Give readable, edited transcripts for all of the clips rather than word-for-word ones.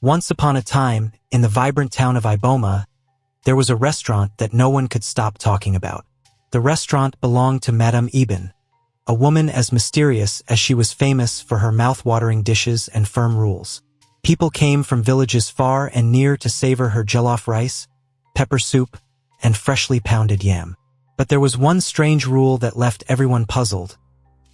Once upon a time, in the vibrant town of Iboma, there was a restaurant that no one could stop talking about. The restaurant belonged to Madame Ibn, a woman as mysterious as she was famous for her mouth-watering dishes and firm rules. People came from villages far and near to savor her jollof rice, pepper soup, and freshly pounded yam. But there was one strange rule that left everyone puzzled.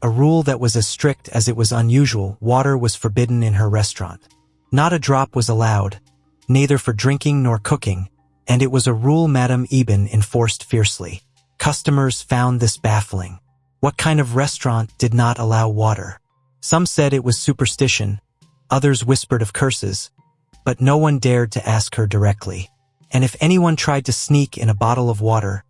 A rule that was as strict as it was unusual. Water was forbidden in her restaurant. Not a drop was allowed, neither for drinking nor cooking, and it was a rule Madame Ibn enforced fiercely. Customers found this baffling. What kind of restaurant did not allow water? Some said it was superstition, others whispered of curses, but no one dared to ask her directly. And if anyone tried to sneak in a bottle of water,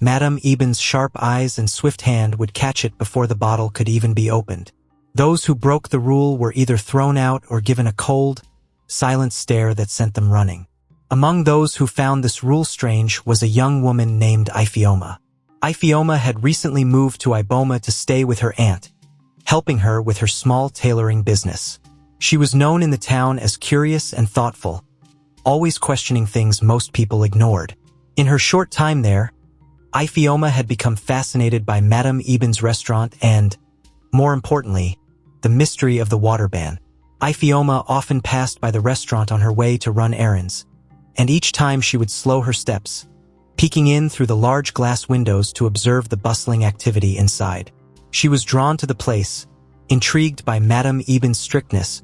Madame Ibn's sharp eyes and swift hand would catch it before the bottle could even be opened. Those who broke the rule were either thrown out or given a cold, silent stare that sent them running. Among those who found this rule strange was a young woman named Ifeoma. Ifeoma had recently moved to Iboma to stay with her aunt, helping her with her small tailoring business. She was known in the town as curious and thoughtful, always questioning things most people ignored. In her short time there, Ifeoma had become fascinated by Madame Ibn's restaurant and, more importantly, the mystery of the water ban. Ifeoma often passed by the restaurant on her way to run errands, and each time she would slow her steps, peeking in through the large glass windows to observe the bustling activity inside. She was drawn to the place, intrigued by Madame Ibn's strictness,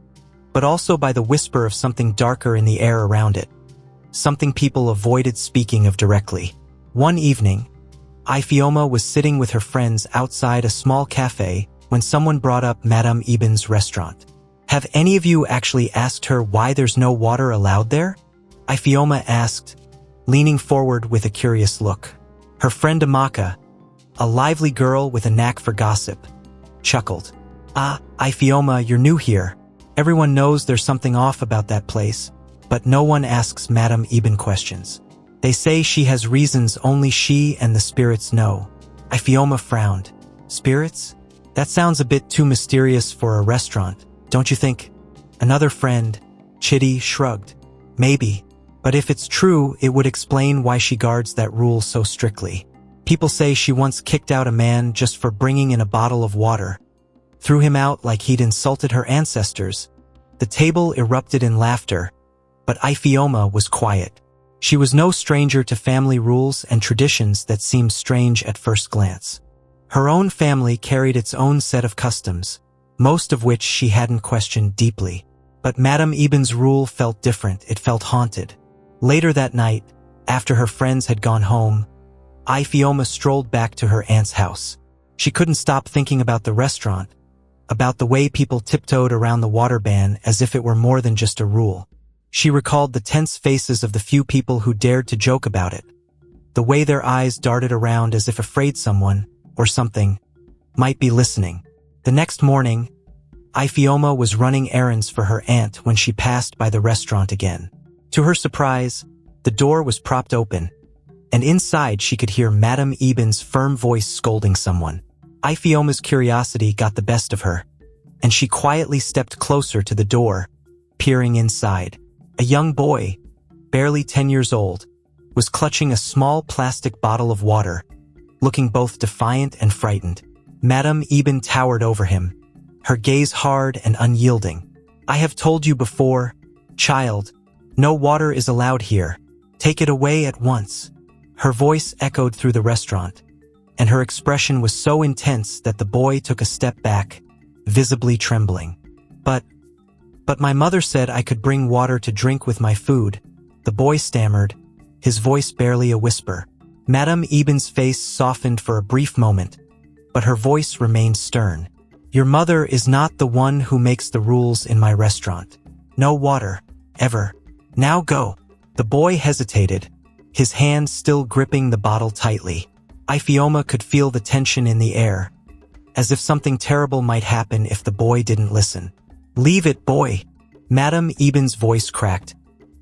but also by the whisper of something darker in the air around it, something people avoided speaking of directly. One evening, Ifeoma was sitting with her friends outside a small cafe when someone brought up Madame Ibn's restaurant. "Have any of you actually asked her why there's no water allowed there?" Ifeoma asked, leaning forward with a curious look. Her friend Amaka, a lively girl with a knack for gossip, chuckled. "Ah, Ifeoma, you're new here. Everyone knows there's something off about that place, but no one asks Madame Ibn questions. They say she has reasons only she and the spirits know." Ifeoma frowned. "Spirits? That sounds a bit too mysterious for a restaurant, don't you think?" Another friend, Chitty, shrugged. "Maybe. But if it's true, it would explain why she guards that rule so strictly. People say she once kicked out a man just for bringing in a bottle of water. Threw him out like he'd insulted her ancestors." The table erupted in laughter, but Ifeoma was quiet. She was no stranger to family rules and traditions that seemed strange at first glance. Her own family carried its own set of customs, most of which she hadn't questioned deeply. But Madame Ibn's rule felt different. It felt haunted. Later that night, after her friends had gone home, Ifeoma strolled back to her aunt's house. She couldn't stop thinking about the restaurant, about the way people tiptoed around the water ban as if it were more than just a rule. She recalled the tense faces of the few people who dared to joke about it, the way their eyes darted around as if afraid someone, or something, might be listening. The next morning, Ifeoma was running errands for her aunt when she passed by the restaurant again. To her surprise, the door was propped open, and inside she could hear Madame Ibn's firm voice scolding someone. Ifeoma's curiosity got the best of her, and she quietly stepped closer to the door, peering inside. A young boy, barely 10 years old, was clutching a small plastic bottle of water, looking both defiant and frightened. Madame Ibn towered over him, her gaze hard and unyielding. "I have told you before, child, no water is allowed here. Take it away at once." Her voice echoed through the restaurant, and her expression was so intense that the boy took a step back, visibly trembling. But my mother said I could bring water to drink with my food," the boy stammered, his voice barely a whisper. Madame Ibn's face softened for a brief moment, but her voice remained stern. "Your mother is not the one who makes the rules in my restaurant. No water, ever. Now go." The boy hesitated, his hand still gripping the bottle tightly. Ifeoma could feel the tension in the air, as if something terrible might happen if the boy didn't listen. "Leave it, boy." Madame Ibn's voice cracked,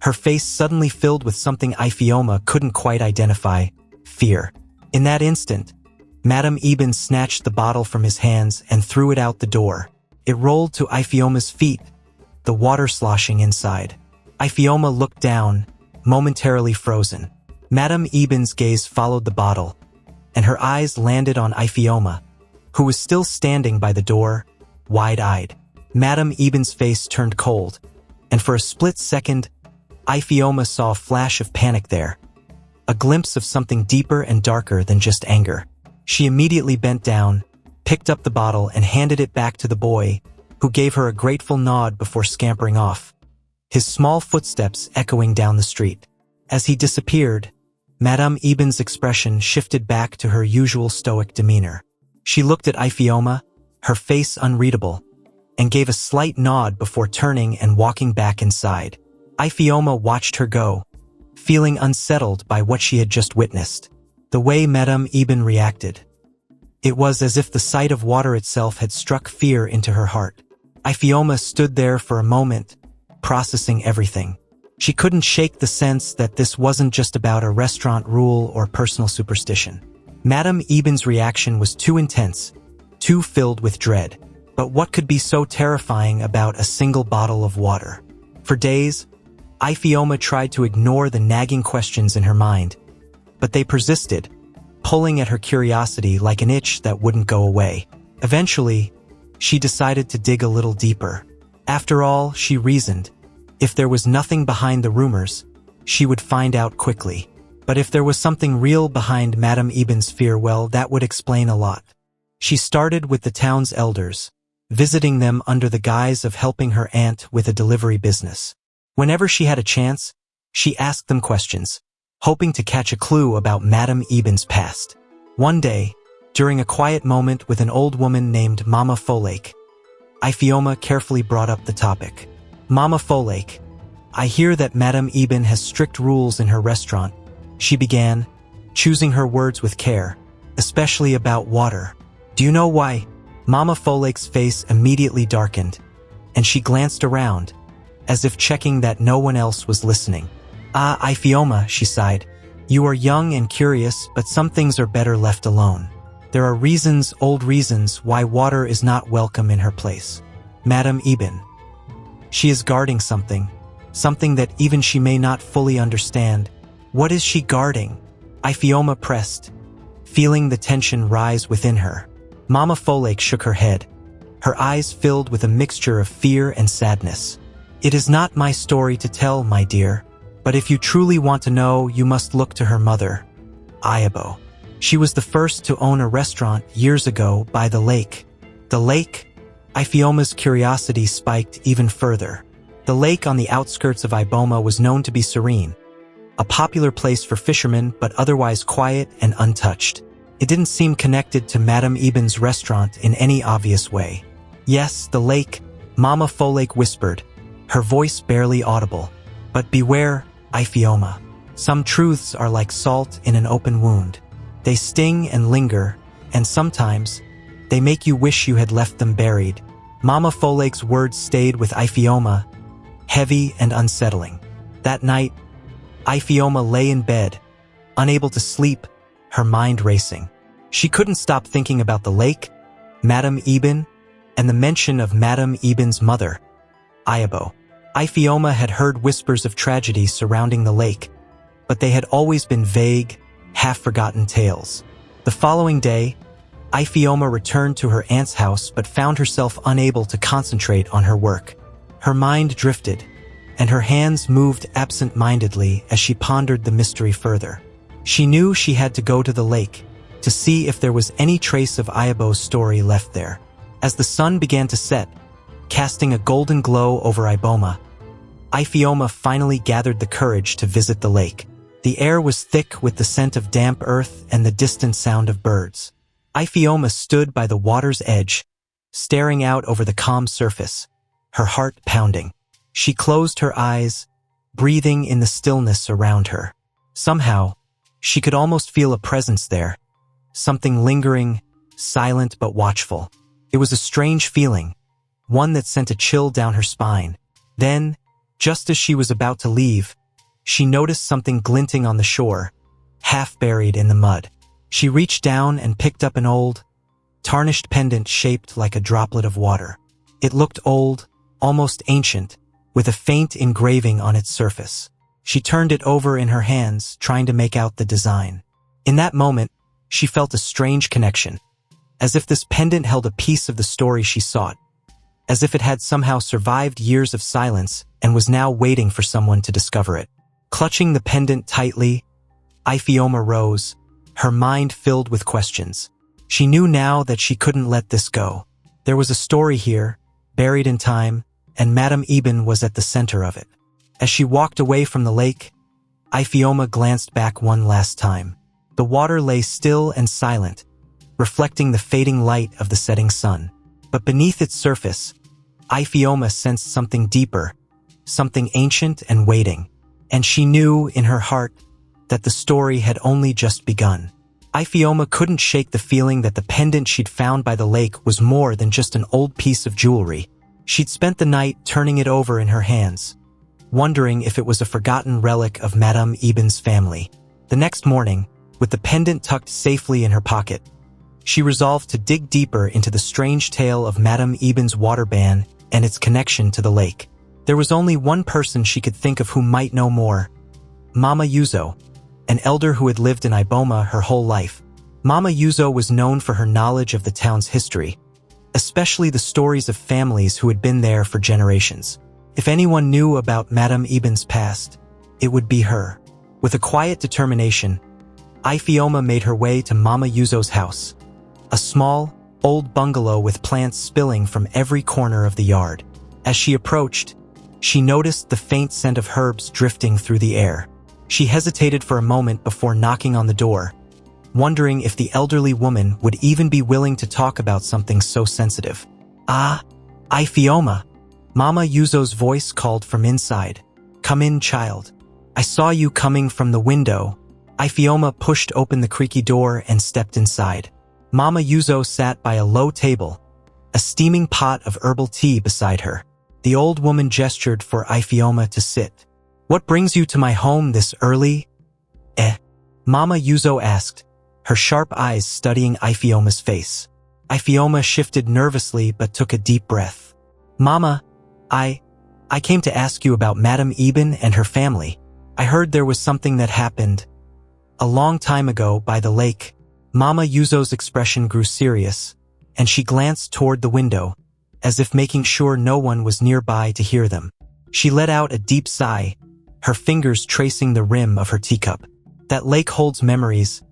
her face suddenly filled with something Ifeoma couldn't quite identify: fear. In that instant, Madame Ibn snatched the bottle from his hands and threw it out the door. It rolled to Ifeoma's feet, the water sloshing inside. Ifeoma looked down, momentarily frozen. Madame Eben's gaze followed the bottle, and her eyes landed on Ifeoma, who was still standing by the door, wide-eyed. Madame Eben's face turned cold, and for a split second, Ifeoma saw a flash of panic there, a glimpse of something deeper and darker than just anger. She immediately bent down, picked up the bottle and handed it back to the boy, who gave her a grateful nod before scampering off, his small footsteps echoing down the street. As he disappeared, Madame Eben's expression shifted back to her usual stoic demeanor. She looked at Ifeoma, her face unreadable, and gave a slight nod before turning and walking back inside. Ifeoma watched her go, feeling unsettled by what she had just witnessed. The way Madame Eben reacted. It was as if the sight of water itself had struck fear into her heart. Ifeoma stood there for a moment, processing everything. She couldn't shake the sense that this wasn't just about a restaurant rule or personal superstition. Madame Eben's reaction was too intense, too filled with dread. But what could be so terrifying about a single bottle of water? For days, Ifeoma tried to ignore the nagging questions in her mind, but they persisted, pulling at her curiosity like an itch that wouldn't go away. Eventually, she decided to dig a little deeper. After all, she reasoned, if there was nothing behind the rumors, she would find out quickly. But if there was something real behind Madame Eben's fear, well, that would explain a lot. She started with the town's elders, visiting them under the guise of helping her aunt with a delivery business. Whenever she had a chance, she asked them questions, hoping to catch a clue about Madame Eben's past. One day, during a quiet moment with an old woman named Mama Folake, Ifeoma carefully brought up the topic. Mama Folake, I hear that Madame Eben has strict rules in her restaurant, she began, choosing her words with care, especially about water. Do you know why? Mama Folake's face immediately darkened, and she glanced around, as if checking that no one else was listening. Ah, Ifeoma, she sighed. You are young and curious, but some things are better left alone. There are reasons, old reasons, why water is not welcome in her place. Madame Eben. She is guarding something that even she may not fully understand. What is she guarding? Ifeoma pressed, feeling the tension rise within her. Mama Folake shook her head, her eyes filled with a mixture of fear and sadness. It is not my story to tell, my dear, but if you truly want to know, you must look to her mother, Ayabo. She was the first to own a restaurant years ago by the lake. The lake? Ifeoma's curiosity spiked even further. The lake on the outskirts of Iboma was known to be serene, a popular place for fishermen but otherwise quiet and untouched. It didn't seem connected to Madame Eben's restaurant in any obvious way. Yes, the lake, Mama Folake whispered, her voice barely audible. But beware, Ifeoma. Some truths are like salt in an open wound. They sting and linger, and sometimes, they make you wish you had left them buried. Mama Folake's words stayed with Ifeoma, heavy and unsettling. That night, Ifeoma lay in bed, unable to sleep, her mind racing. She couldn't stop thinking about the lake, Madame Eben, and the mention of Madame Eben's mother, Ayabo. Ifeoma had heard whispers of tragedy surrounding the lake, but they had always been vague, half-forgotten tales. The following day, Ifeoma returned to her aunt's house but found herself unable to concentrate on her work. Her mind drifted, and her hands moved absent-mindedly as she pondered the mystery further. She knew she had to go to the lake to see if there was any trace of Ayabo's story left there. As the sun began to set, casting a golden glow over Iboma, Ifeoma finally gathered the courage to visit the lake. The air was thick with the scent of damp earth and the distant sound of birds. Ifeoma stood by the water's edge, staring out over the calm surface, her heart pounding. She closed her eyes, breathing in the stillness around her. Somehow, she could almost feel a presence there, something lingering, silent but watchful. It was a strange feeling, one that sent a chill down her spine. Then, just as she was about to leave, she noticed something glinting on the shore, half buried in the mud. She reached down and picked up an old, tarnished pendant shaped like a droplet of water. It looked old, almost ancient, with a faint engraving on its surface. She turned it over in her hands, trying to make out the design. In that moment, she felt a strange connection, as if this pendant held a piece of the story she sought, as if it had somehow survived years of silence and was now waiting for someone to discover it. Clutching the pendant tightly, Ifeoma rose, her mind filled with questions. She knew now that she couldn't let this go. There was a story here, buried in time, and Madame Ibn was at the center of it. As she walked away from the lake, Ifeoma glanced back one last time. The water lay still and silent, reflecting the fading light of the setting sun. But beneath its surface, Ifeoma sensed something deeper, something ancient and waiting. And she knew, in her heart, that the story had only just begun. Ifeoma couldn't shake the feeling that the pendant she'd found by the lake was more than just an old piece of jewelry. She'd spent the night turning it over in her hands, wondering if it was a forgotten relic of Madame Ibn's family. The next morning, with the pendant tucked safely in her pocket, she resolved to dig deeper into the strange tale of Madame Ibn's water ban and its connection to the lake. There was only one person she could think of who might know more: Mama Yuzo, an elder who had lived in Iboma her whole life. Mama Yuzo was known for her knowledge of the town's history, especially the stories of families who had been there for generations. If anyone knew about Madame Ibn's past, it would be her. With a quiet determination, Ifeoma made her way to Mama Yuzo's house, a small, old bungalow with plants spilling from every corner of the yard. As she approached, she noticed the faint scent of herbs drifting through the air. She hesitated for a moment before knocking on the door, wondering if the elderly woman would even be willing to talk about something so sensitive. "Ah, Ifeoma," Mama Yuzo's voice called from inside. "Come in, child. I saw you coming from the window." Ifeoma pushed open the creaky door and stepped inside. Mama Yuzo sat by a low table, a steaming pot of herbal tea beside her. The old woman gestured for Ifeoma to sit. "What brings you to my home this early?" Mama Yuzo asked, her sharp eyes studying Ifeoma's face. Ifeoma shifted nervously but took a deep breath. "Mama, I came to ask you about Madame Ibn and her family. I heard there was something that happened a long time ago by the lake." Mama Yuzo's expression grew serious, and she glanced toward the window, as if making sure no one was nearby to hear them. She let out a deep sigh, her fingers tracing the rim of her teacup. "That lake holds memories,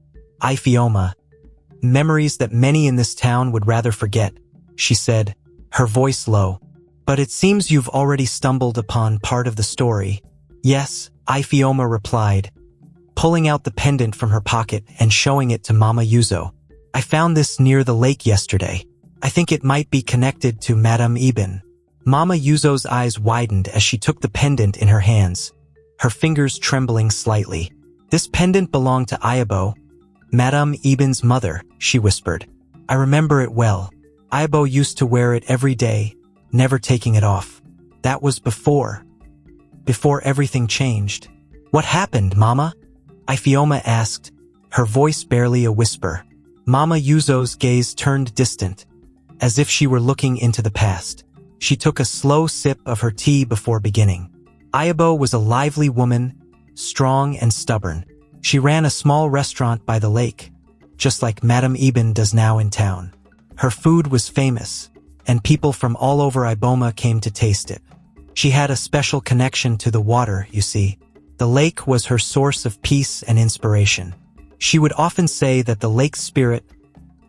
Ifeoma. Memories that many in this town would rather forget," she said, her voice low. "But it seems you've already stumbled upon part of the story." "Yes," Ifeoma replied, pulling out the pendant from her pocket and showing it to Mama Yuzo. "I found this near the lake yesterday. I think it might be connected to Madame Ibn." Mama Yuzo's eyes widened as she took the pendant in her hands, her fingers trembling slightly. "This pendant belonged to Ayabo, Madame Ibn's mother," she whispered. "I remember it well. Ayabo used to wear it every day, never taking it off. That was before everything changed." "What happened, Mama?" Ifeoma asked, her voice barely a whisper. Mama Yuzo's gaze turned distant, as if she were looking into the past. She took a slow sip of her tea before beginning. Ayabo was a lively woman, strong and stubborn. She ran a small restaurant by the lake, just like Madame Ibn does now in town. Her food was famous, and people from all over Iboma came to taste it. She had a special connection to the water, you see. The lake was her source of peace and inspiration. She would often say that the lake spirit,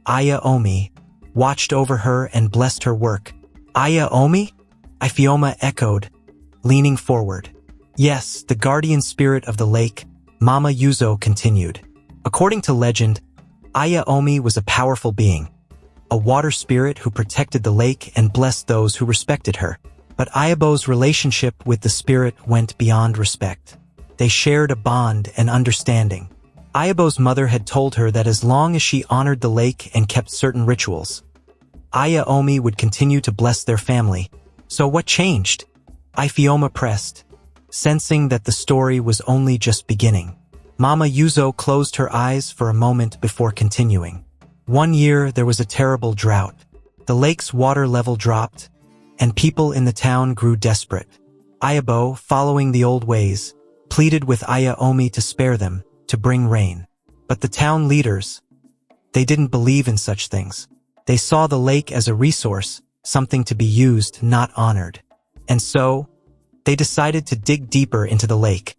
Aya Omi, watched over her and blessed her work. "Aya Omi?" Ifeoma echoed, leaning forward. "Yes, the guardian spirit of the lake," Mama Yuzo continued. "According to legend, Aya Omi was a powerful being, a water spirit who protected the lake and blessed those who respected her. But Ayabo's relationship with the spirit went beyond respect. They shared a bond and understanding. Ayabo's mother had told her that as long as she honored the lake and kept certain rituals, Aya Omi would continue to bless their family. So what changed? Ifeoma pressed, sensing that the story was only just beginning. Mama Yuzo closed her eyes for a moment before continuing. One year there was a terrible drought. The lake's water level dropped, and people in the town grew desperate. Ayabo, following the old ways, pleaded with Aya Omi to spare them, to bring rain. But the town leaders, they didn't believe in such things. They saw the lake as a resource, something to be used, not honored. And so, they decided to dig deeper into the lake,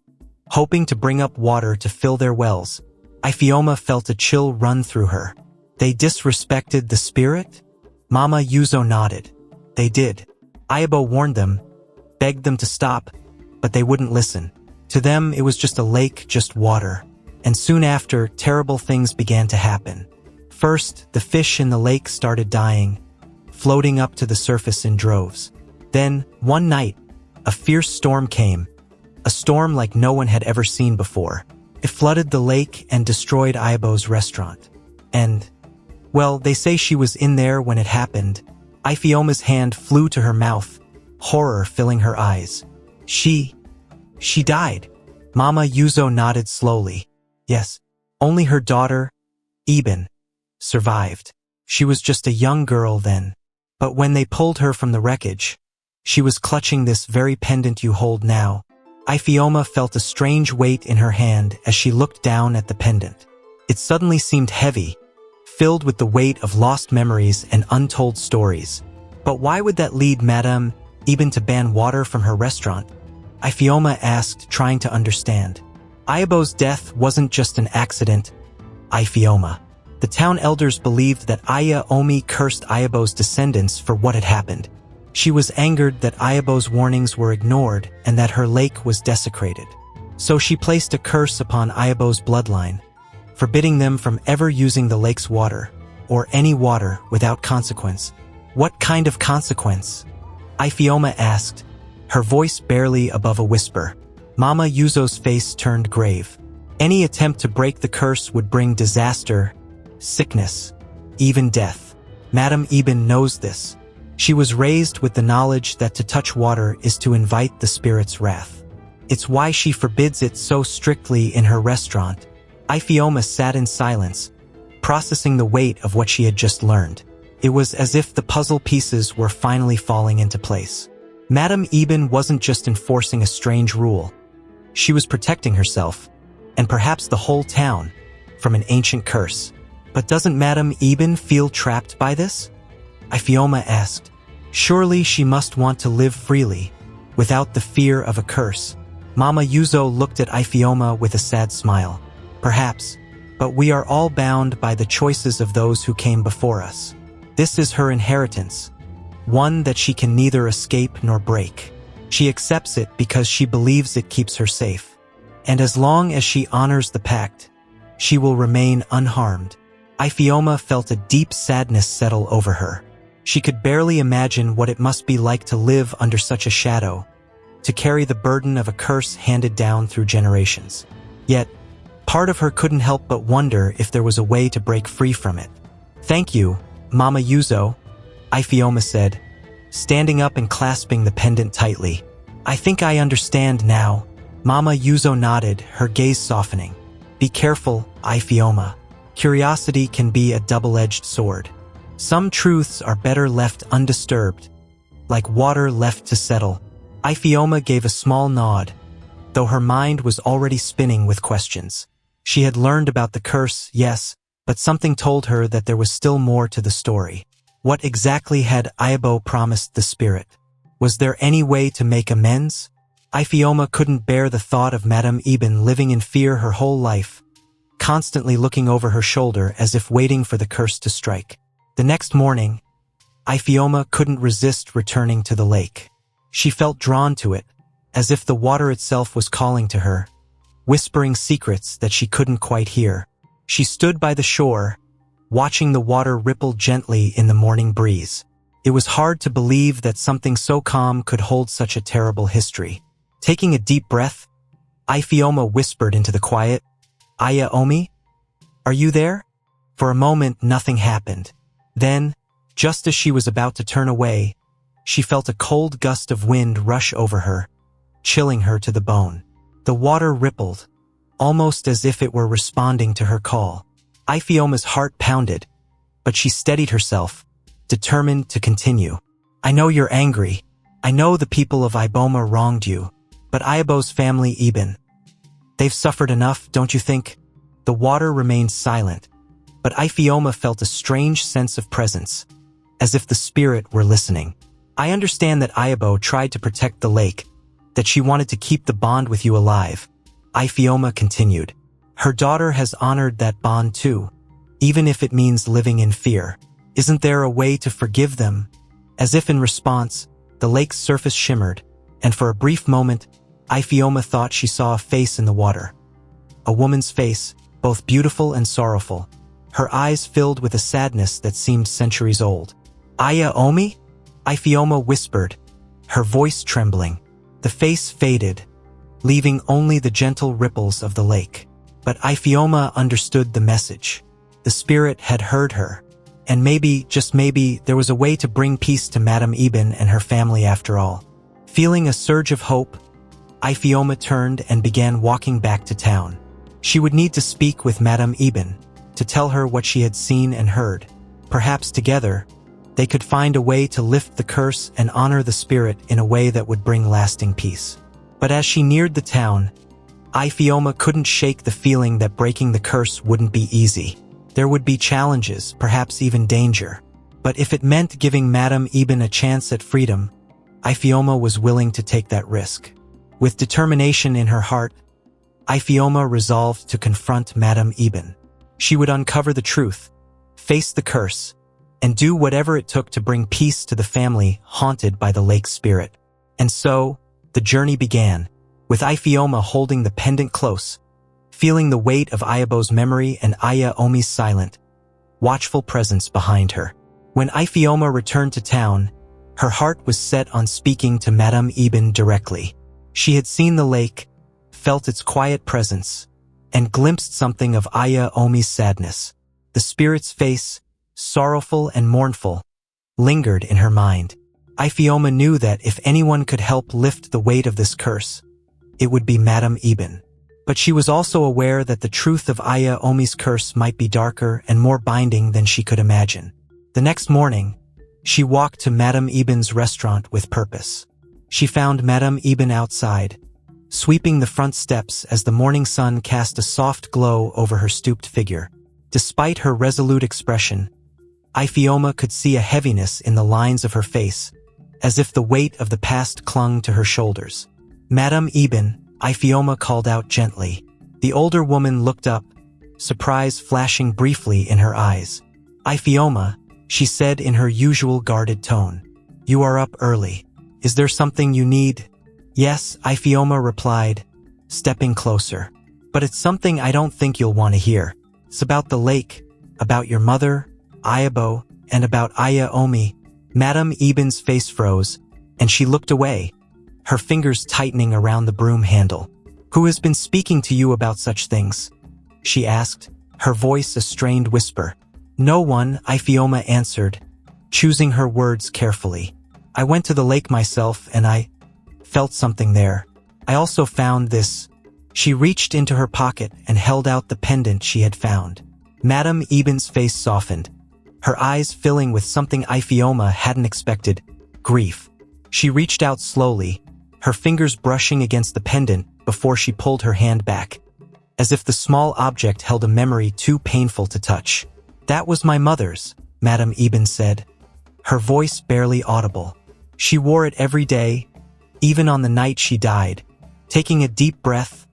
hoping to bring up water to fill their wells. Ifeoma felt a chill run through her. They disrespected the spirit? Mama Yuzo nodded. They did. Ayabo warned them, begged them to stop, but they wouldn't listen. To them, it was just a lake, just water. And soon after, terrible things began to happen. First, the fish in the lake started dying, floating up to the surface in droves. Then, one night, a fierce storm came, a storm like no one had ever seen before. It flooded the lake and destroyed Ayabo's restaurant. And, well, they say she was in there when it happened. Ifeoma's hand flew to her mouth, horror filling her eyes. She died. Mama Yuzo nodded slowly. Yes, only her daughter, Ibin, survived. She was just a young girl then. But when they pulled her from the wreckage, she was clutching this very pendant you hold now. Ifeoma felt a strange weight in her hand as she looked down at the pendant. It suddenly seemed heavy, filled with the weight of lost memories and untold stories. But why would that lead Madame Ibin to ban water from her restaurant? Ifeoma asked, trying to understand. Ayabo's death wasn't just an accident, Ifeoma. The town elders believed that Aya Omi cursed Ayabo's descendants for what had happened. She was angered that Ayabo's warnings were ignored and that her lake was desecrated. So she placed a curse upon Ayabo's bloodline, forbidding them from ever using the lake's water, or any water, without consequence. What kind of consequence? Ifeoma asked, her voice barely above a whisper. Mama Yuzo's face turned grave. Any attempt to break the curse would bring disaster, sickness, even death. Madame Ibin knows this. She was raised with the knowledge that to touch water is to invite the spirit's wrath. It's why she forbids it so strictly in her restaurant. Ifeoma sat in silence, processing the weight of what she had just learned. It was as if the puzzle pieces were finally falling into place. Madame Ibin wasn't just enforcing a strange rule. She was protecting herself, and perhaps the whole town, from an ancient curse. But doesn't Madame Ibin feel trapped by this? Ifeoma asked. Surely she must want to live freely, without the fear of a curse. Mama Yuzo looked at Ifeoma with a sad smile. Perhaps, but we are all bound by the choices of those who came before us. This is her inheritance, one that she can neither escape nor break. She accepts it because she believes it keeps her safe. And as long as she honors the pact, she will remain unharmed. Ifeoma felt a deep sadness settle over her. She could barely imagine what it must be like to live under such a shadow, to carry the burden of a curse handed down through generations. Yet, part of her couldn't help but wonder if there was a way to break free from it. Thank you, Mama Yuzo, Ifeoma said, standing up and clasping the pendant tightly. I think I understand now. Mama Yuzo nodded, her gaze softening. Be careful, Ifeoma. Curiosity can be a double-edged sword. Some truths are better left undisturbed, like water left to settle. Ifeoma gave a small nod, though her mind was already spinning with questions. She had learned about the curse, yes, but something told her that there was still more to the story. What exactly had Ayabo promised the spirit? Was there any way to make amends? Ifeoma couldn't bear the thought of Madame Ibin living in fear her whole life, constantly looking over her shoulder as if waiting for the curse to strike. The next morning, Ifeoma couldn't resist returning to the lake. She felt drawn to it, as if the water itself was calling to her, whispering secrets that she couldn't quite hear. She stood by the shore, watching the water ripple gently in the morning breeze. It was hard to believe that something so calm could hold such a terrible history. Taking a deep breath, Ifeoma whispered into the quiet, Aya Omi? Are you there? For a moment, nothing happened. Then, just as she was about to turn away, she felt a cold gust of wind rush over her, chilling her to the bone. The water rippled, almost as if it were responding to her call. Ifeoma's heart pounded, but she steadied herself, determined to continue. I know you're angry, I know the people of Iboma wronged you, but Ayabo's family Ibn. They've suffered enough, don't you think? The water remained silent, but Ifeoma felt a strange sense of presence, as if the spirit were listening. I understand that Ayabo tried to protect the lake, that she wanted to keep the bond with you alive. Ifeoma continued. Her daughter has honored that bond too, even if it means living in fear. Isn't there a way to forgive them? As if in response, the lake's surface shimmered, and for a brief moment, Ifeoma thought she saw a face in the water. A woman's face, both beautiful and sorrowful, her eyes filled with a sadness that seemed centuries old. Aya Omi? Ifeoma whispered, her voice trembling. The face faded, leaving only the gentle ripples of the lake. But Ifeoma understood the message. The spirit had heard her, and maybe, just maybe, there was a way to bring peace to Madame Ibn and her family after all. Feeling a surge of hope, Ifeoma turned and began walking back to town. She would need to speak with Madame Ibn, to tell her what she had seen and heard. Perhaps together, they could find a way to lift the curse and honor the spirit in a way that would bring lasting peace. But as she neared the town, Ifeoma couldn't shake the feeling that breaking the curse wouldn't be easy. There would be challenges, perhaps even danger. But if it meant giving Madame Ibn a chance at freedom, Ifeoma was willing to take that risk. With determination in her heart, Ifeoma resolved to confront Madame Ibn. She would uncover the truth, face the curse, and do whatever it took to bring peace to the family haunted by the lake spirit. And so, the journey began, with Ifeoma holding the pendant close, feeling the weight of Ayabo's memory and Aya Omi's silent, watchful presence behind her. When Ifeoma returned to town, her heart was set on speaking to Madame Ibn directly. She had seen the lake, felt its quiet presence, and glimpsed something of Aya Omi's sadness. The spirit's face, sorrowful and mournful, lingered in her mind. Ifeoma knew that if anyone could help lift the weight of this curse, it would be Madame Ibn. But she was also aware that the truth of Aya Omi's curse might be darker and more binding than she could imagine. The next morning, she walked to Madame Ibn's restaurant with purpose. She found Madame Ibn outside, sweeping the front steps as the morning sun cast a soft glow over her stooped figure. Despite her resolute expression, Ifeoma could see a heaviness in the lines of her face, as if the weight of the past clung to her shoulders. Madame Ibn, Ifeoma called out gently. The older woman looked up, surprise flashing briefly in her eyes. Ifeoma, she said in her usual guarded tone. You are up early. Is there something you need? Yes, Ifeoma replied, stepping closer. But it's something I don't think you'll want to hear. It's about the lake, about your mother, Ayabo, and about Aya Omi. Madame Ibn's face froze, and she looked away, her fingers tightening around the broom handle. Who has been speaking to you about such things? She asked, her voice a strained whisper. No one, Ifeoma answered, choosing her words carefully. I went to the lake myself and I felt something there. I also found this. She reached into her pocket and held out the pendant she had found. Madame Ibn's face softened, her eyes filling with something Ifeoma hadn't expected, grief. She reached out slowly, her fingers brushing against the pendant before she pulled her hand back, as if the small object held a memory too painful to touch. That was my mother's, Madame Ibn said, her voice barely audible. She wore it every day, even on the night she died. Taking a deep breath,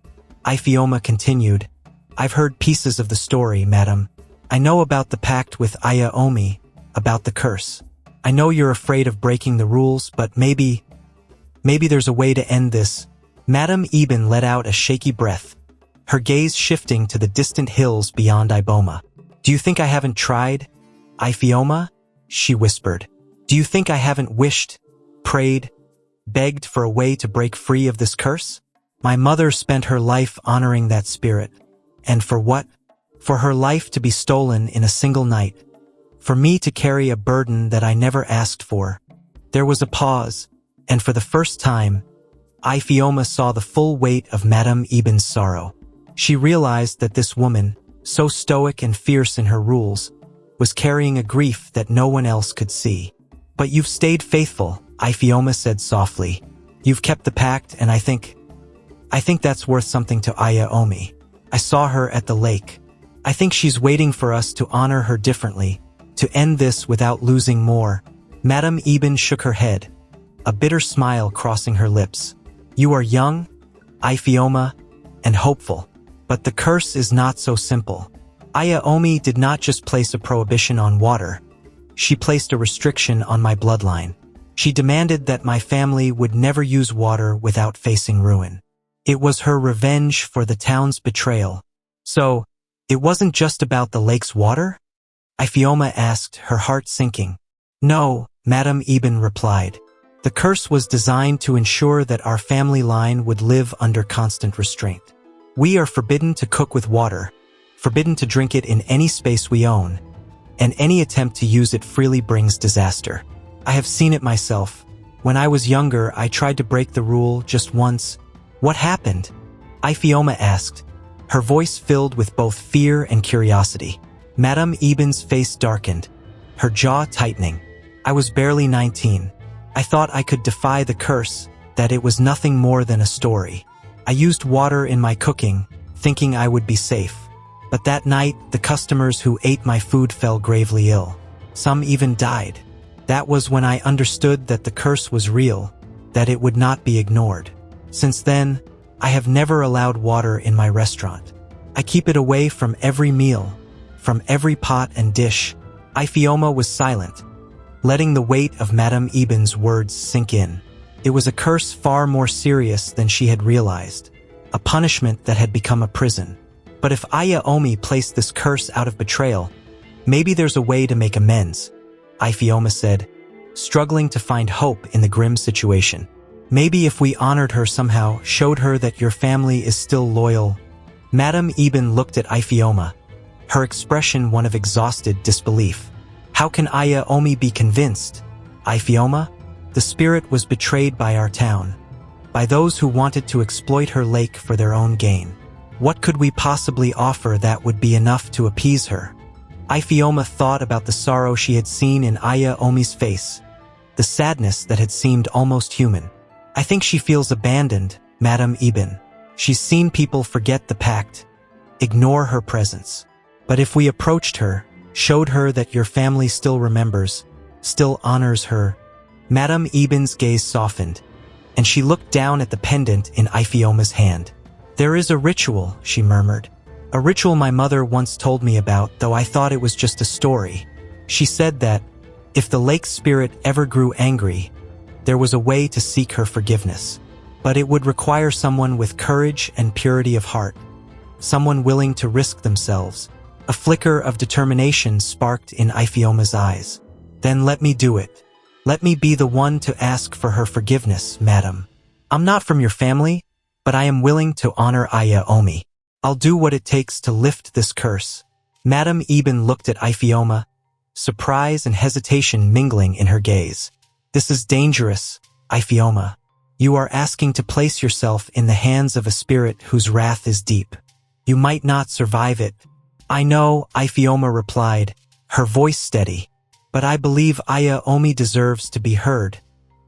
Ifeoma continued, I've heard pieces of the story, madam. I know about the pact with Aya Omi, about the curse. I know you're afraid of breaking the rules, but maybe there's a way to end this. Madame Ibn let out a shaky breath, her gaze shifting to the distant hills beyond Iboma. Do you think I haven't tried, Ifeoma? She whispered. Do you think I haven't wished, prayed, begged for a way to break free of this curse? My mother spent her life honoring that spirit. And for what? For her life to be stolen in a single night. For me to carry a burden that I never asked for. There was a pause, and for the first time, Ifeoma saw the full weight of Madame Ibn's sorrow. She realized that this woman, so stoic and fierce in her rules, was carrying a grief that no one else could see. But you've stayed faithful, Ifeoma said softly. You've kept the pact, and I think that's worth something to Aya Omi. I saw her at the lake. I think she's waiting for us to honor her differently, to end this without losing more. Madam Ibn shook her head, a bitter smile crossing her lips. You are young, Ifeoma, and hopeful. But the curse is not so simple. Aya Omi did not just place a prohibition on water. She placed a restriction on my bloodline. She demanded that my family would never use water without facing ruin. It was her revenge for the town's betrayal. So, it wasn't just about the lake's water? Ifeoma asked, her heart sinking. No, Madam Ibn replied. The curse was designed to ensure that our family line would live under constant restraint. We are forbidden to cook with water, forbidden to drink it in any space we own, and any attempt to use it freely brings disaster. I have seen it myself. When I was younger, I tried to break the rule just once. What happened? Ifeoma asked, her voice filled with both fear and curiosity. Madam Ibn's face darkened, her jaw tightening. I was barely 19. I thought I could defy the curse, that it was nothing more than a story. I used water in my cooking, thinking I would be safe. But that night, the customers who ate my food fell gravely ill. Some even died. That was when I understood that the curse was real, that it would not be ignored. Since then, I have never allowed water in my restaurant. I keep it away from every meal, from every pot and dish. Ifeoma was silent, letting the weight of Madam Ibn's words sink in. It was a curse far more serious than she had realized, a punishment that had become a prison. But if Aya Omi placed this curse out of betrayal, maybe there's a way to make amends, Ifeoma said, struggling to find hope in the grim situation. Maybe if we honored her somehow, showed her that your family is still loyal. Madam Ibn looked at Ifeoma, her expression one of exhausted disbelief. How can Aya Omi be convinced? Ifeoma, the spirit was betrayed by our town, by those who wanted to exploit her lake for their own gain. What could we possibly offer that would be enough to appease her? Ifeoma thought about the sorrow she had seen in Aya Omi's face, the sadness that had seemed almost human. I think she feels abandoned, Madam Ibn. She's seen people forget the pact, ignore her presence. But if we approached her, showed her that your family still remembers, still honors her. Madam Ibn's gaze softened, and she looked down at the pendant in Ifeoma's hand. There is a ritual, she murmured. A ritual my mother once told me about, though I thought it was just a story. She said that, if the lake spirit ever grew angry, there was a way to seek her forgiveness. But it would require someone with courage and purity of heart, someone willing to risk themselves. A flicker of determination sparked in Ifeoma's eyes. Then let me do it. Let me be the one to ask for her forgiveness, madam. I'm not from your family, but I am willing to honor Aya Omi. I'll do what it takes to lift this curse. Madam Ibn looked at Ifeoma, surprise and hesitation mingling in her gaze. This is dangerous, Ifeoma. You are asking to place yourself in the hands of a spirit whose wrath is deep. You might not survive it. I know, Ifeoma replied, her voice steady. But I believe Aya Omi deserves to be heard,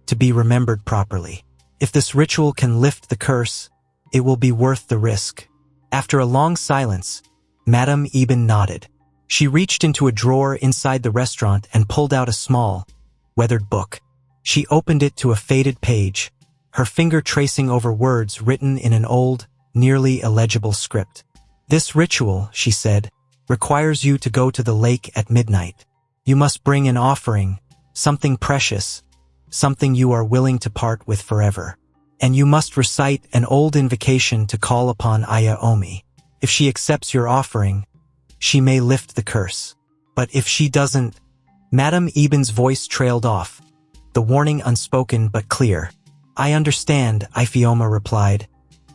to be remembered properly. If this ritual can lift the curse, it will be worth the risk. After a long silence, Madam Ibn nodded. She reached into a drawer inside the restaurant and pulled out a small, weathered book. She opened it to a faded page, her finger tracing over words written in an old, nearly illegible script. This ritual, she said, requires you to go to the lake at midnight. You must bring an offering, something precious, something you are willing to part with forever. And you must recite an old invocation to call upon Aya Omi. If she accepts your offering, she may lift the curse. But if she doesn't, Madam Ibn's voice trailed off, the warning unspoken but clear. I understand, Ifeoma replied,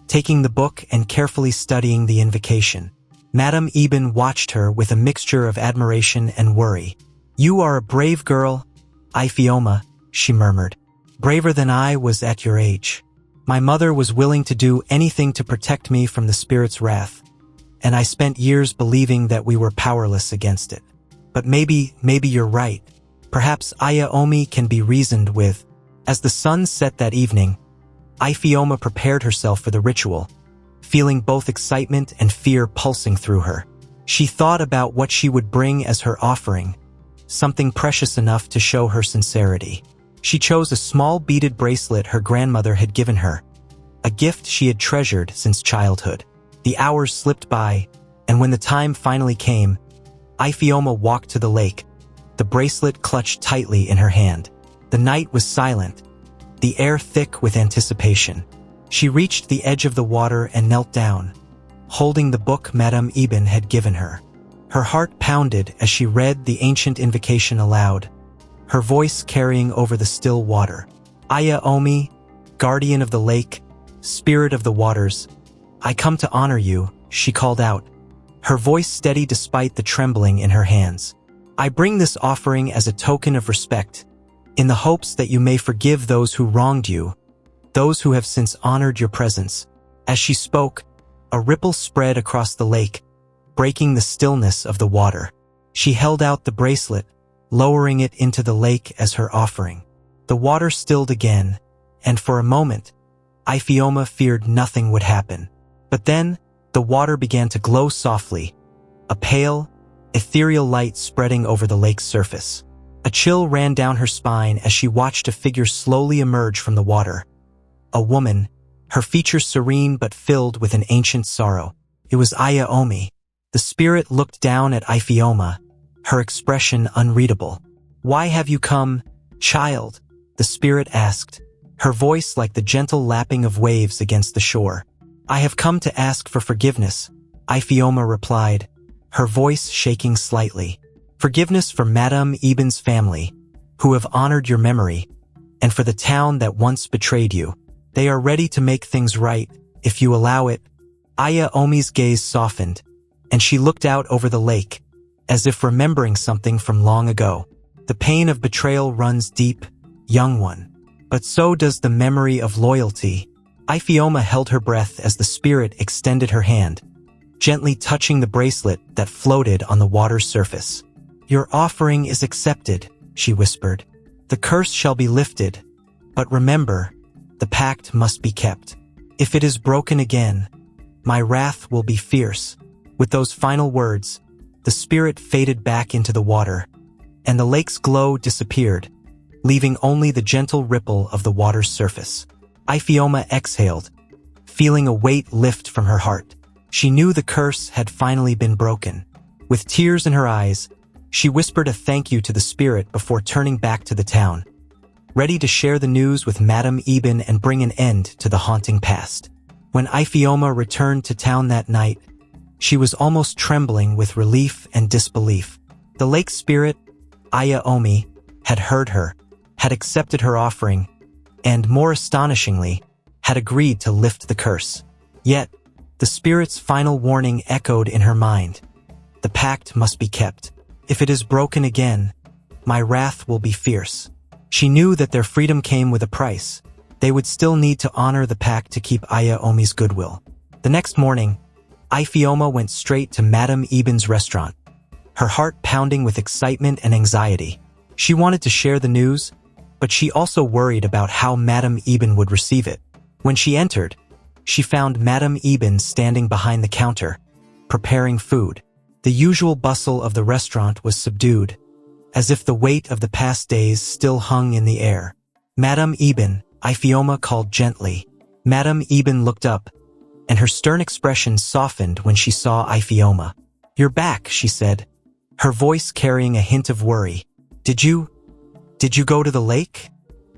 taking the book and carefully studying the invocation. Madam Ibn watched her with a mixture of admiration and worry. You are a brave girl, Ifeoma, she murmured. Braver than I was at your age. My mother was willing to do anything to protect me from the spirit's wrath, and I spent years believing that we were powerless against it. But maybe you're right. Perhaps Aya Omi can be reasoned with. As the sun set that evening, Ifeoma prepared herself for the ritual, feeling both excitement and fear pulsing through her. She thought about what she would bring as her offering, something precious enough to show her sincerity. She chose a small beaded bracelet her grandmother had given her, a gift she had treasured since childhood. The hours slipped by, and when the time finally came, Ifeoma walked to the lake, the bracelet clutched tightly in her hand. The night was silent, the air thick with anticipation. She reached the edge of the water and knelt down, holding the book Madame Ibn had given her. Her heart pounded as she read the ancient invocation aloud, her voice carrying over the still water. Aya Omi, guardian of the lake, spirit of the waters, I come to honor you, she called out, her voice steady despite the trembling in her hands. I bring this offering as a token of respect, in the hopes that you may forgive those who wronged you, those who have since honored your presence. As she spoke, a ripple spread across the lake, breaking the stillness of the water. She held out the bracelet, lowering it into the lake as her offering. The water stilled again, and for a moment, Ifeoma feared nothing would happen. But then, the water began to glow softly, a pale, ethereal light spreading over the lake's surface. A chill ran down her spine as she watched a figure slowly emerge from the water. A woman, her features serene but filled with an ancient sorrow. It was Aya Omi. The spirit looked down at Ifeoma, her expression unreadable. Why have you come, child? The spirit asked, her voice like the gentle lapping of waves against the shore. I have come to ask for forgiveness, Ifeoma replied, her voice shaking slightly. Forgiveness for Madame Ibn's family, who have honored your memory, and for the town that once betrayed you. They are ready to make things right, if you allow it. Aya Omi's gaze softened, and she looked out over the lake, as if remembering something from long ago. The pain of betrayal runs deep, young one. But so does the memory of loyalty. Ifeoma held her breath as the spirit extended her hand, gently touching the bracelet that floated on the water's surface. Your offering is accepted, she whispered. The curse shall be lifted, but remember, the pact must be kept. If it is broken again, my wrath will be fierce. With those final words, the spirit faded back into the water, and the lake's glow disappeared, leaving only the gentle ripple of the water's surface. Ifeoma exhaled, feeling a weight lift from her heart. She knew the curse had finally been broken. With tears in her eyes, she whispered a thank you to the spirit before turning back to the town, ready to share the news with Madame Ibn and bring an end to the haunting past. When Ifeoma returned to town that night, she was almost trembling with relief and disbelief. The lake spirit, Aya Omi, had heard her, had accepted her offering, and, more astonishingly, had agreed to lift the curse. Yet, the spirit's final warning echoed in her mind. The pact must be kept. If it is broken again, my wrath will be fierce. She knew that their freedom came with a price. They would still need to honor the pact to keep Aya Omi's goodwill. The next morning, Ifeoma went straight to Madame Ibn's restaurant, her heart pounding with excitement and anxiety. She wanted to share the news, but she also worried about how Madame Ibn would receive it. When she entered, she found Madame Ibn standing behind the counter, preparing food. The usual bustle of the restaurant was subdued, as if the weight of the past days still hung in the air. Madame Ibn, Ifeoma called gently. Madame Ibn looked up, and her stern expression softened when she saw Ifeoma. You're back, she said, her voice carrying a hint of worry. Did you go to the lake?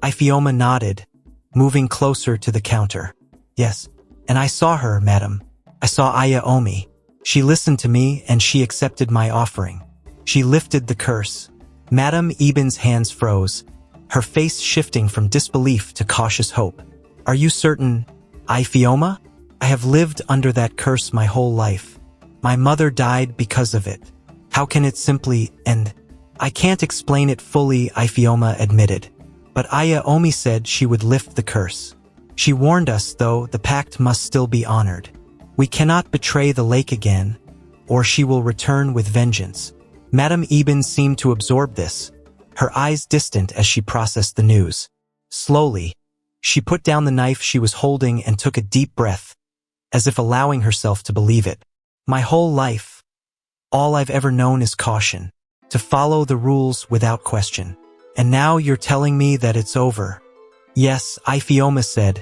Ifeoma nodded, moving closer to the counter. Yes, and I saw her, madam. I saw Aya Omi. She listened to me and she accepted my offering. She lifted the curse. Madame Ibn's hands froze, her face shifting from disbelief to cautious hope. Are you certain, Ifeoma? I have lived under that curse my whole life. My mother died because of it. How can it simply end? I can't explain it fully, Ifeoma admitted. But Aya Omi said she would lift the curse. She warned us, though, the pact must still be honored. We cannot betray the lake again, or she will return with vengeance. Madame Ibn seemed to absorb this, her eyes distant as she processed the news. Slowly, she put down the knife she was holding and took a deep breath, as if allowing herself to believe it. My whole life, all I've ever known is caution, to follow the rules without question. And now you're telling me that it's over. Yes, Ifeoma said,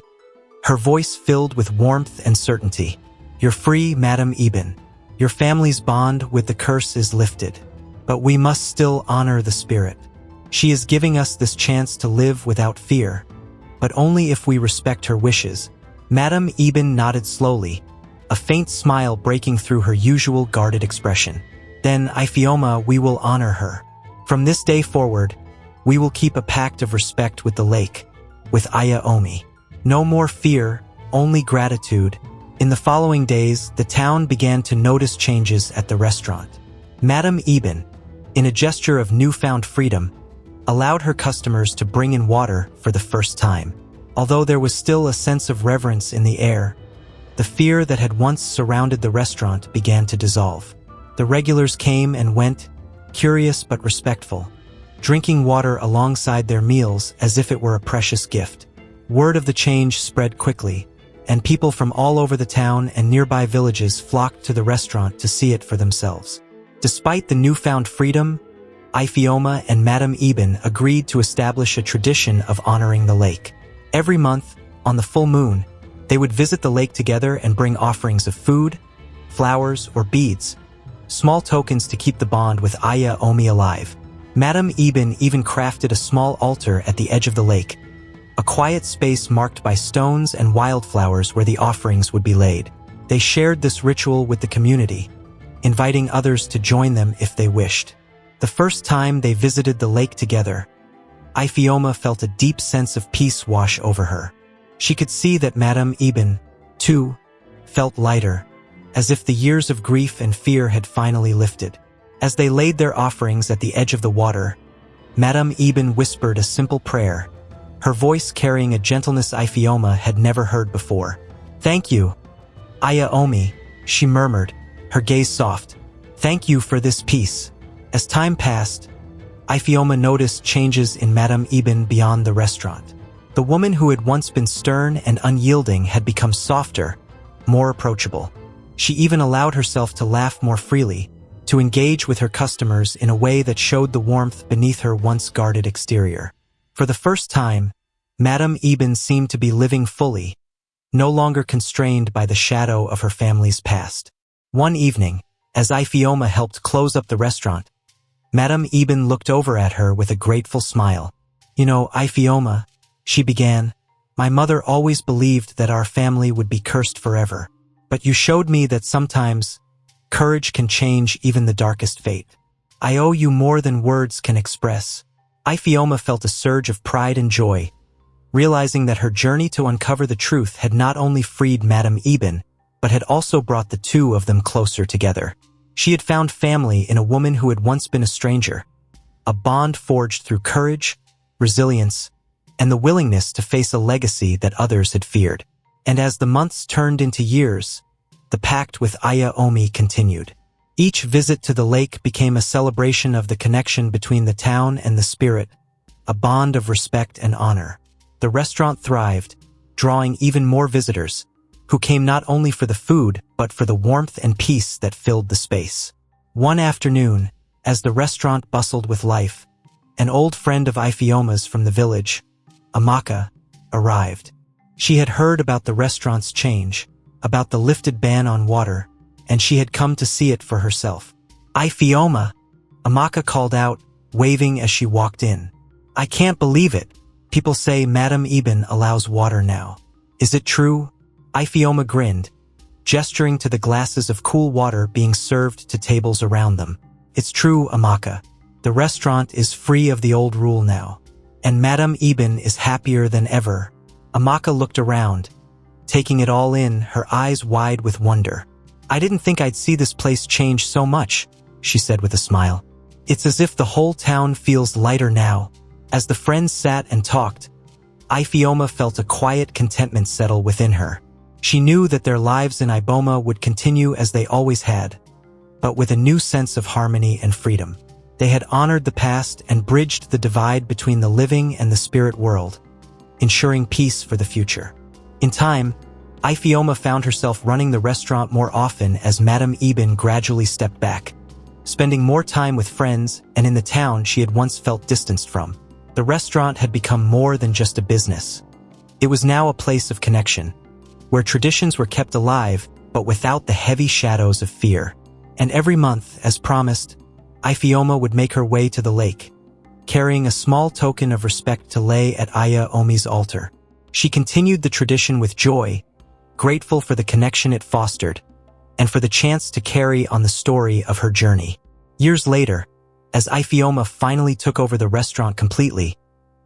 her voice filled with warmth and certainty. You're free, Madam Ibn. Your family's bond with the curse is lifted. But we must still honor the spirit. She is giving us this chance to live without fear, but only if we respect her wishes. Madam Ibn nodded slowly, a faint smile breaking through her usual guarded expression. Then, Ifeoma, we will honor her. From this day forward, we will keep a pact of respect with the lake, with Aya Omi. No more fear, only gratitude. In the following days, the town began to notice changes at the restaurant. Madam Ibn, in a gesture of newfound freedom, allowed her customers to bring in water for the first time. Although there was still a sense of reverence in the air, the fear that had once surrounded the restaurant began to dissolve. The regulars came and went, curious but respectful, drinking water alongside their meals as if it were a precious gift. Word of the change spread quickly, and people from all over the town and nearby villages flocked to the restaurant to see it for themselves. Despite the newfound freedom, Ifeoma and Madam Ibn agreed to establish a tradition of honoring the lake. Every month, on the full moon, they would visit the lake together and bring offerings of food, flowers, or beads, small tokens to keep the bond with Aya Omi alive. Madam Ibn even crafted a small altar at the edge of the lake, a quiet space marked by stones and wildflowers where the offerings would be laid. They shared this ritual with the community, inviting others to join them if they wished. The first time they visited the lake together, Ifeoma felt a deep sense of peace wash over her. She could see that Madam Ibn, too, felt lighter, as if the years of grief and fear had finally lifted. As they laid their offerings at the edge of the water, Madam Ibn whispered a simple prayer, her voice carrying a gentleness Ifeoma had never heard before. Thank you, Aya Omi, she murmured, her gaze soft. Thank you for this peace. As time passed, Ifeoma noticed changes in Madam Ibn beyond the restaurant. The woman who had once been stern and unyielding had become softer, more approachable. She even allowed herself to laugh more freely, to engage with her customers in a way that showed the warmth beneath her once guarded exterior. For the first time, Madam Ibn seemed to be living fully, no longer constrained by the shadow of her family's past. One evening, as Ifeoma helped close up the restaurant, Madam Ibn looked over at her with a grateful smile. You know, Ifeoma, she began, my mother always believed that our family would be cursed forever. But you showed me that sometimes courage can change even the darkest fate. I owe you more than words can express. Ifeoma felt a surge of pride and joy, realizing that her journey to uncover the truth had not only freed Madam Ibn, but had also brought the two of them closer together. She had found family in a woman who had once been a stranger, a bond forged through courage, resilience, and the willingness to face a legacy that others had feared. And as the months turned into years, the pact with Aya Omi continued. Each visit to the lake became a celebration of the connection between the town and the spirit, a bond of respect and honor. The restaurant thrived, drawing even more visitors, who came not only for the food but for the warmth and peace that filled the space. One afternoon, as the restaurant bustled with life, an old friend of Ifeoma's from the village, Amaka, arrived. She had heard about the restaurant's change, about the lifted ban on water, and she had come to see it for herself. Ifeoma, Amaka called out, waving as she walked in. I can't believe it. People say Madam Ibn allows water now. Is it true? Ifeoma grinned, gesturing to the glasses of cool water being served to tables around them. It's true, Amaka. The restaurant is free of the old rule now, and Madam Ibn is happier than ever. Amaka looked around, taking it all in, her eyes wide with wonder. I didn't think I'd see this place change so much, she said with a smile. It's as if the whole town feels lighter now. As the friends sat and talked, Ifeoma felt a quiet contentment settle within her. She knew that their lives in Iboma would continue as they always had, but with a new sense of harmony and freedom. They had honored the past and bridged the divide between the living and the spirit world, ensuring peace for the future. In time, Ifeoma found herself running the restaurant more often as Madame Ibn gradually stepped back, spending more time with friends and in the town she had once felt distanced from. The restaurant had become more than just a business. It was now a place of connection, where traditions were kept alive but without the heavy shadows of fear. And every month, as promised, Ifeoma would make her way to the lake, carrying a small token of respect to lay at Aya Omi's altar. She continued the tradition with joy, grateful for the connection it fostered, and for the chance to carry on the story of her journey. Years later, as Ifeoma finally took over the restaurant completely,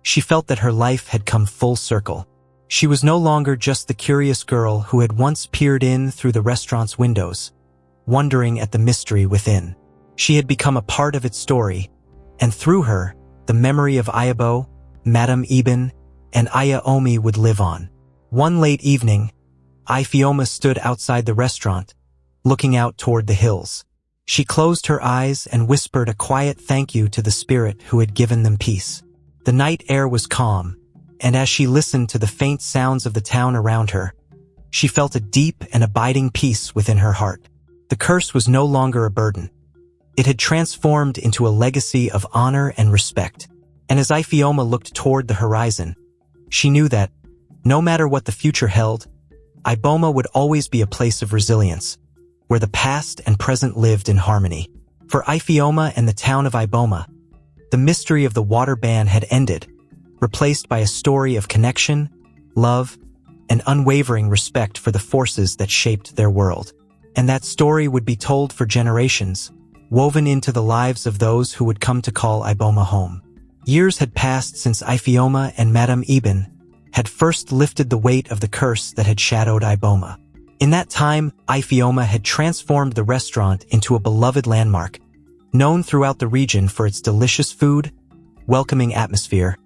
she felt that her life had come full circle. She was no longer just the curious girl who had once peered in through the restaurant's windows, wondering at the mystery within. She had become a part of its story, and through her, the memory of Ayabo, Madame Ibn, and Aya Omi would live on. One late evening, Ifeoma stood outside the restaurant, looking out toward the hills. She closed her eyes and whispered a quiet thank you to the spirit who had given them peace. The night air was calm, and as she listened to the faint sounds of the town around her, she felt a deep and abiding peace within her heart. The curse was no longer a burden. It had transformed into a legacy of honor and respect. And as Ifeoma looked toward the horizon, she knew that, no matter what the future held, Iboma would always be a place of resilience, where the past and present lived in harmony. For Ifeoma and the town of Iboma, the mystery of the water ban had ended, replaced by a story of connection, love, and unwavering respect for the forces that shaped their world. And that story would be told for generations, woven into the lives of those who would come to call Iboma home. Years had passed since Ifeoma and Madame Ibn had first lifted the weight of the curse that had shadowed Iboma. In that time, Ifeoma had transformed the restaurant into a beloved landmark, known throughout the region for its delicious food, welcoming atmosphere,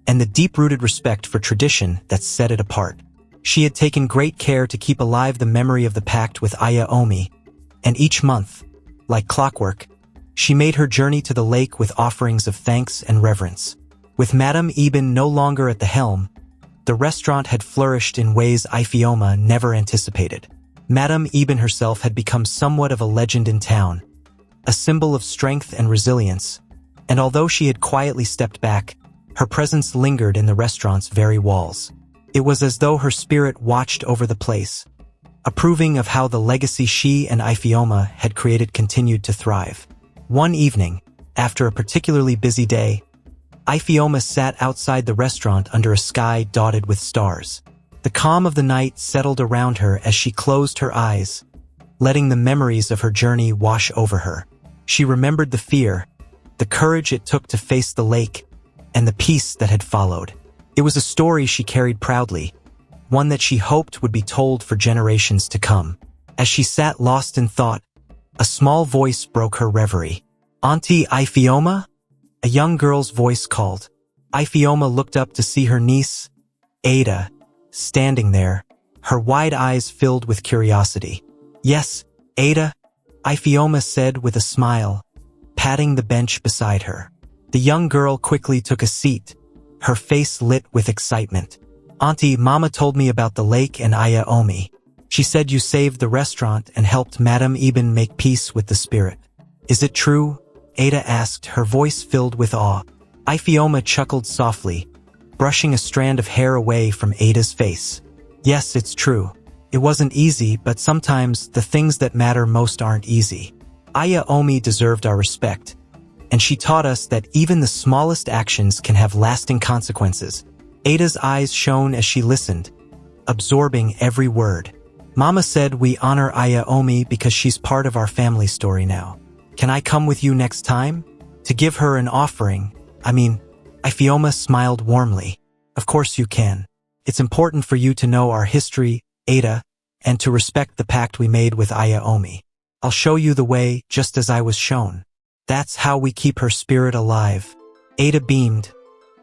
and the deep-rooted respect for tradition that set it apart. She had taken great care to keep alive the memory of the pact with Aya Omi, and each month, like clockwork, she made her journey to the lake with offerings of thanks and reverence. With Madame Ibn no longer at the helm, the restaurant had flourished in ways Ifeoma never anticipated. Madame Ibn herself had become somewhat of a legend in town, a symbol of strength and resilience, and although she had quietly stepped back, her presence lingered in the restaurant's very walls. It was as though her spirit watched over the place, approving of how the legacy she and Ifeoma had created continued to thrive. One evening, after a particularly busy day, Ifeoma sat outside the restaurant under a sky dotted with stars. The calm of the night settled around her as she closed her eyes, letting the memories of her journey wash over her. She remembered the fear, the courage it took to face the lake, and the peace that had followed. It was a story she carried proudly, one that she hoped would be told for generations to come. As she sat lost in thought, a small voice broke her reverie. "Auntie Ifeoma?" A young girl's voice called. Ifeoma looked up to see her niece, Ada, standing there, her wide eyes filled with curiosity. "Yes, Ada," Ifeoma said with a smile, patting the bench beside her. The young girl quickly took a seat, her face lit with excitement. "Auntie, Mama told me about the lake and Aya Omi. She said you saved the restaurant and helped Madame Ibn make peace with the spirit. Is it true?" Ada asked, her voice filled with awe. Ifeoma chuckled softly, brushing a strand of hair away from Ada's face. "Yes, it's true. It wasn't easy, but sometimes the things that matter most aren't easy. Aya Omi deserved our respect, and she taught us that even the smallest actions can have lasting consequences." Ada's eyes shone as she listened, absorbing every word. "Mama said we honor Aya Omi because she's part of our family story now. Can I come with you next time? To give her an offering? Ifeoma smiled warmly. "Of course you can. It's important for you to know our history, Ada, and to respect the pact we made with Aya Omi. I'll show you the way just as I was shown. That's how we keep her spirit alive." Ada beamed,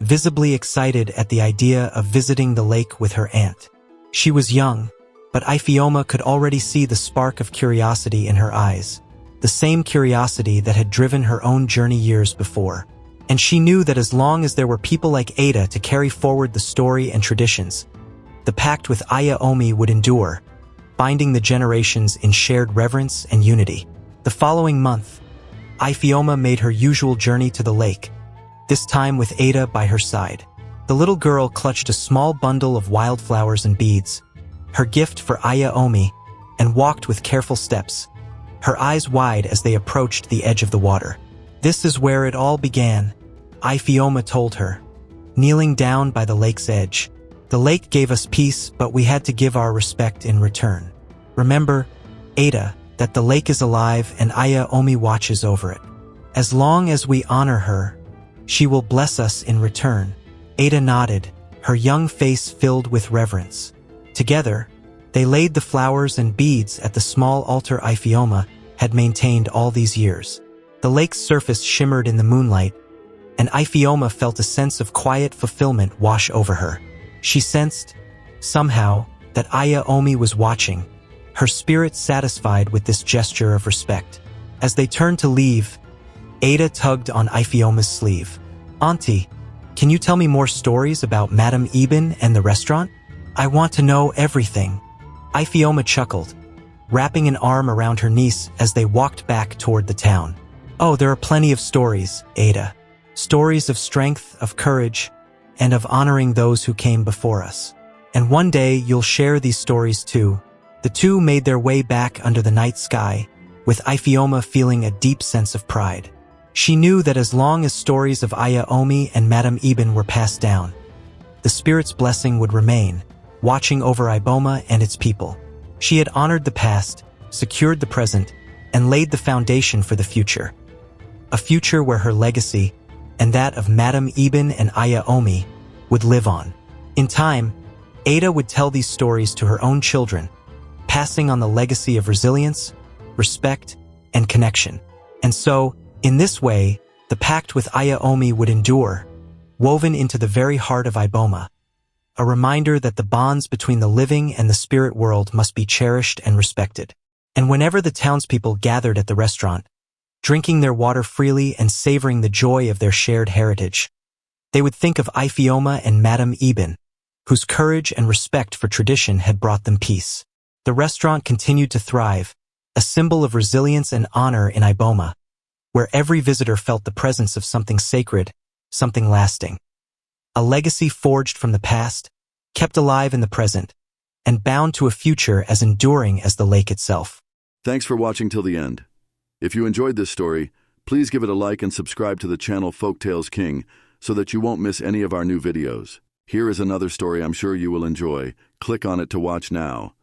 visibly excited at the idea of visiting the lake with her aunt. She was young, but Ifeoma could already see the spark of curiosity in her eyes, the same curiosity that had driven her own journey years before. And she knew that as long as there were people like Ada to carry forward the story and traditions, the pact with Aya Omi would endure, binding the generations in shared reverence and unity. The following month, Ifeoma made her usual journey to the lake, this time with Ada by her side. The little girl clutched a small bundle of wildflowers and beads, her gift for Aya Omi, and walked with careful steps, her eyes wide as they approached the edge of the water. "This is where it all began," Ifeoma told her, kneeling down by the lake's edge. "The lake gave us peace, but we had to give our respect in return. Remember, Ada, that the lake is alive and Aya Omi watches over it. As long as we honor her, she will bless us in return." Ada nodded, her young face filled with reverence. Together, they laid the flowers and beads at the small altar Ifeoma had maintained all these years. The lake's surface shimmered in the moonlight, and Ifeoma felt a sense of quiet fulfillment wash over her. She sensed, somehow, that Aya Omi was watching, her spirit satisfied with this gesture of respect. As they turned to leave, Ada tugged on Ifeoma's sleeve. "Auntie, can you tell me more stories about Madame Ibn and the restaurant? I want to know everything." Ifeoma chuckled, wrapping an arm around her niece as they walked back toward the town. "Oh, there are plenty of stories, Ada. Stories of strength, of courage, and of honoring those who came before us. And one day you'll share these stories too." The two made their way back under the night sky, with Ifeoma feeling a deep sense of pride. She knew that as long as stories of Aya Omi and Madame Ibn were passed down, the spirit's blessing would remain, watching over Iboma and its people. She had honored the past, secured the present, and laid the foundation for the future. A future where her legacy, and that of Madame Ibn and Aya Omi, would live on. In time, Ada would tell these stories to her own children, passing on the legacy of resilience, respect, and connection. And so, in this way, the pact with Aya Omi would endure, woven into the very heart of Iboma, a reminder that the bonds between the living and the spirit world must be cherished and respected. And whenever the townspeople gathered at the restaurant, drinking their water freely and savoring the joy of their shared heritage, they would think of Ifeoma and Madame Ibn, whose courage and respect for tradition had brought them peace. The restaurant continued to thrive, a symbol of resilience and honor in Iboma, where every visitor felt the presence of something sacred, something lasting. A legacy forged from the past, kept alive in the present, and bound to a future as enduring as the lake itself. Thanks for watching till the end. If you enjoyed this story, please give it a like and subscribe to the channel Folktales King so that you won't miss any of our new videos. Here is another story I'm sure you will enjoy. Click on it to watch now.